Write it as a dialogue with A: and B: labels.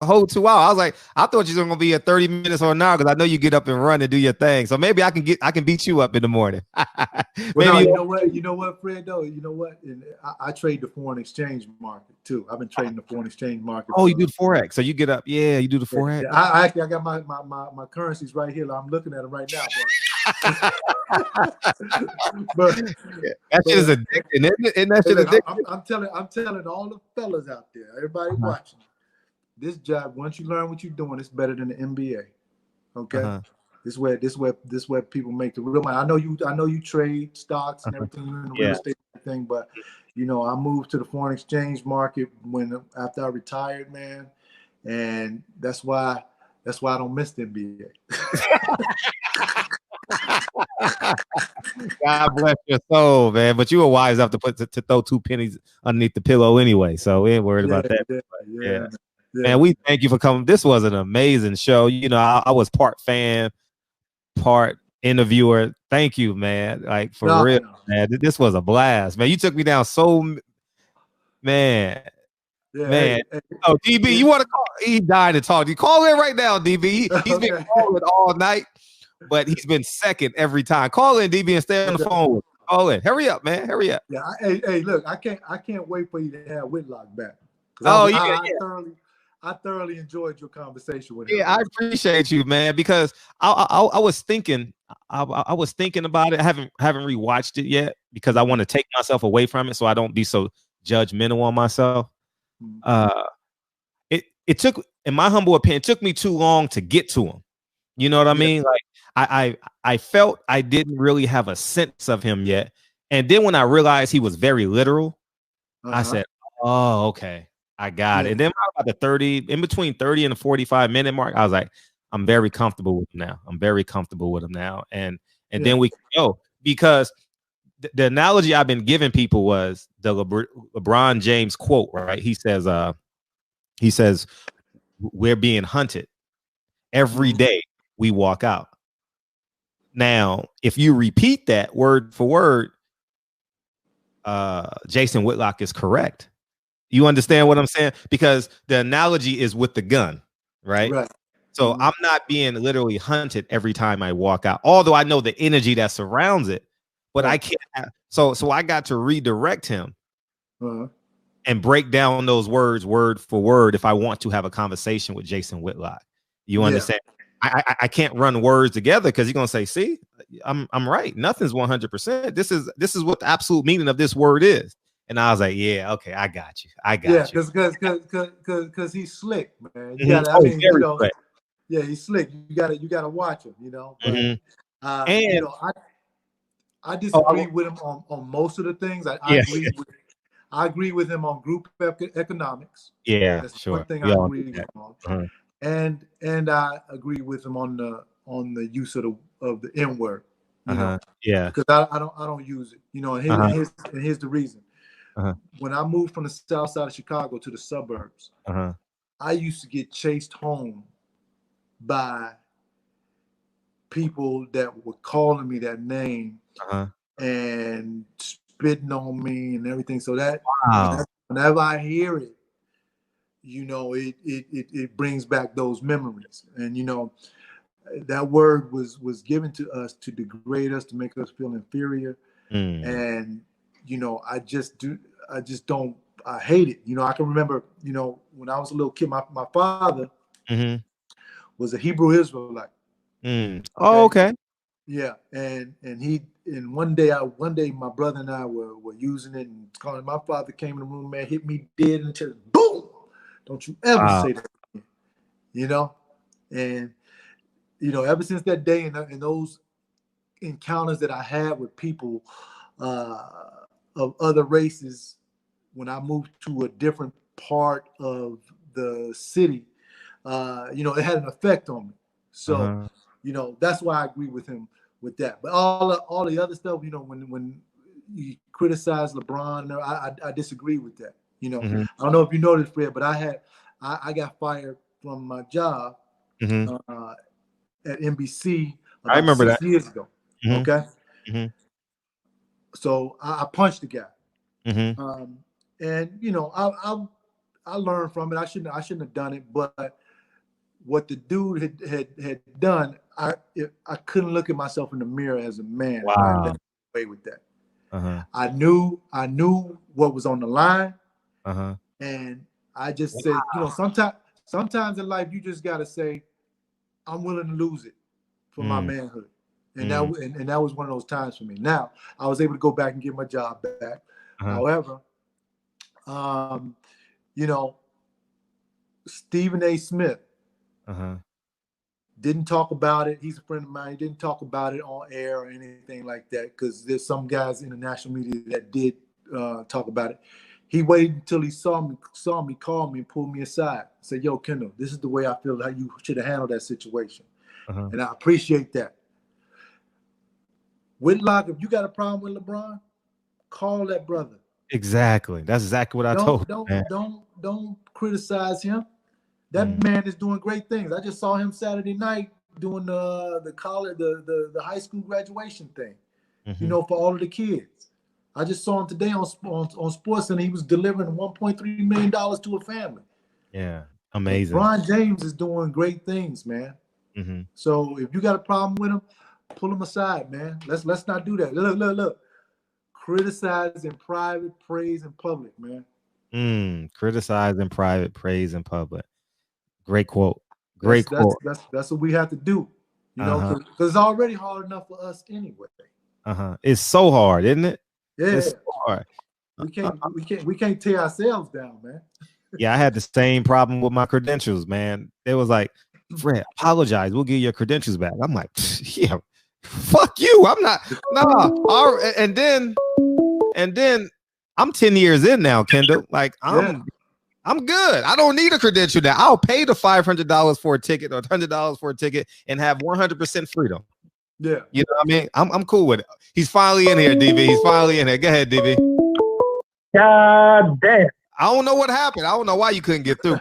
A: a whole 2 hours. I was like, I thought you were gonna be at 30 minutes or an hour because I know you get up and run and do your thing. So maybe I can beat you up in the morning.
B: Well, no,
A: Maybe
B: you know what, Fred, though, you know what, and I trade the foreign exchange market too. I've been trading the foreign exchange market
A: oh, you do
B: for.
A: the forex. So you get up, yeah, you do the
B: Yeah,
A: forex.
B: yeah. I actually I got my currencies right here. I'm looking at them right now, but
A: That shit is
B: but
A: addicting, isn't that
B: hey,
A: shit
B: look,
A: addicting?
B: I'm telling all the fellas out there, everybody
A: Uh-huh.
B: watching, this job, once you learn what you're doing, it's better than the NBA. Okay,
A: Uh-huh.
B: this where people make the real money. I know you trade stocks and everything. You're in the real
A: Yeah.
B: estate thing, but I moved to the foreign exchange market after I retired, man, and that's why I don't miss the NBA.
A: God bless your soul, man. But you were wise enough to throw 2 pennies underneath the pillow anyway, so we ain't worried
B: Yeah,
A: about that.
B: yeah,
A: Yeah.
B: yeah, yeah.
A: Man, we thank you for coming. This was an amazing show. I was part fan, part interviewer. Thank you, man. Like for
B: No,
A: real,
B: no.
A: man. This was a blast, man. You took me down man,
B: Yeah,
A: man.
B: hey,
A: Oh, DB, you want to call? He died to talk. You call in right now, DB. He's been
B: okay.
A: calling all night, but he's been second every time. Call in, DB, and stay on the phone with him. Call in. Hurry up, man. Hurry up.
B: Yeah, hey, look, I can't wait for you to have Whitlock back because
A: Oh yeah,
B: I thoroughly enjoyed your conversation with him,
A: yeah. I
B: man.
A: appreciate you, man, because I was thinking, I was thinking about it. I haven't rewatched it yet because I want to take myself away from it so I don't be so judgmental on myself.
B: Mhm.
A: Uh, it took, in my humble opinion, it took me too long to get to him. You know what I
B: Yeah,
A: mean? Like I felt I didn't really have a sense of him yet. And then when I realized he was very literal, I
B: uh-huh.
A: said, "Oh, okay. I got it."
B: Yeah,
A: And then about the 30, in between 30 and the 45-minute mark, I was like, I'm very comfortable with him now. I'm very comfortable with him now. And
B: yeah.
A: then we can go because the analogy I've been giving people was the LeBron James quote, right? He says, we're being hunted every
B: Mhm.
A: day we walk out. Now, if you repeat that word for word, Jason Whitlock is correct. You understand what I'm saying? Because the analogy is with the gun, right?
B: Right.
A: So
B: Mhm.
A: I'm not being literally hunted every time I walk out, although I know the energy that surrounds it, but I
B: Right.
A: can't. So I got to redirect him
B: Uh-huh.
A: and break down those words word for word if I want to have a conversation with Jason Whitlock. You
B: Yeah.
A: understand? I can't run words together because you're gonna say, "See, I'm right. Nothing's 100%. This is what the absolute meaning of this word is." And I was like, "Yeah, okay, I got you. I
B: Yeah,
A: got you."
B: because he's slick, man. You
A: Mhm.
B: gotta, I
A: Oh, he's
B: mean,
A: very correct.
B: yeah, he's slick. You gotta watch him, But
A: Mhm.
B: uh, you
A: And
B: know, I I
A: oh,
B: disagree with him on most of the things.
A: yeah,
B: I agree with him on group economics.
A: yeah,
B: That's one
A: sure.
B: thing
A: We
B: I
A: all do
B: agree with
A: that.
B: him on,
A: Uh-huh.
B: and I agree with him on the use of the N word.
A: Uh-huh. Yeah.
B: Because I don't use it.
A: Uh-huh.
B: And here's the reason.
A: Uh-huh.
B: When I moved from the south side of Chicago to the suburbs,
A: Uh-huh.
B: I used to get chased home by people that were calling me that name
A: Uh-huh.
B: and spitting on me and everything. So that
A: Wow.
B: whenever I hear it, it brings back those memories. And that word was given to us to degrade us, to make us feel inferior.
A: Mm.
B: And I just don't. I hate it. I can remember. When I was a little kid, my father
A: Mm-hmm.
B: was a Hebrew Israelite.
A: Mm. Oh,
B: Okay.
A: okay.
B: Yeah, and one day my brother and I were using it and calling. My father came in the room, man, hit me dead in the chest. Boom! Don't you ever
A: Wow.
B: say that again. You know, and ever since that day and those encounters that I had with people uh, of other races, when I moved to a different part of the city, it had an effect on me. So,
A: Uh-huh.
B: that's why I agree with him with that. But all the other stuff, when you criticize LeBron, I disagree with that.
A: Mm-hmm.
B: I don't know if you noticed, Fred, but I got fired from my job
A: Mm-hmm.
B: uh, at NBC
A: I
B: about
A: remember that.
B: 6 years ago.
A: Mm-hmm.
B: Okay,
A: Mm-hmm.
B: so I punched the guy,
A: Mm-hmm.
B: um, and I learned from it. I shouldn't have done it, but what the dude had done, I couldn't look at myself in the mirror as a man.
A: Wow.
B: I let away with that. I knew what was on the line, and I just said, you know, sometimes in life you just gotta say, I'm willing to lose it for my manhood, and that was one of those times for me. Now I was able to go back and get my job back. However, you know, Stephen A. Smith didn't talk about it. He's a friend of mine. He didn't talk about it on air or anything like that, because there's some guys in the national media that did talk about it. He waited until he saw me, called me, and pulled me aside. Said, "Yo, Kendall, this is the way I feel how you should have handled that situation," and I appreciate that. Whitlock, if you got a problem with LeBron, call that brother.
A: Exactly. That's exactly what I told you.
B: Don't criticize him. That man is doing great things. I just saw him Saturday night doing the college, the high school graduation thing, you know, for all of the kids. I just saw him today on Sports, and he was delivering $1.3 million to a family.
A: Yeah, amazing.
B: LeBron James is doing great things, man. So if you got a problem with him, pull him aside, man. Let's not do that. Look. Criticize in private, praise in public, man.
A: Criticize in private, praise in public. Great quote. Great quote.
B: That's what we have to do, you know, because it's already hard enough for us anyway.
A: It's so hard, isn't it?
B: Yeah,
A: it's so hard.
B: We can't tear ourselves down, man.
A: Yeah, I had the same problem with my credentials, man. It was like, Fred, apologize. We'll give your credentials back. I'm like, yeah, fuck you. I'm not. Nah. And then I'm 10 years in now, Kendall. Like I'm good. I don't need a credential now. I'll pay the $500 for a ticket or $100 for a ticket and have 100% freedom.
B: Yeah.
A: You know what I mean? I'm cool with it. He's finally in here, DB. He's finally in here. Go ahead, DB.
C: God damn.
A: I don't know what happened. I don't know why you couldn't get through.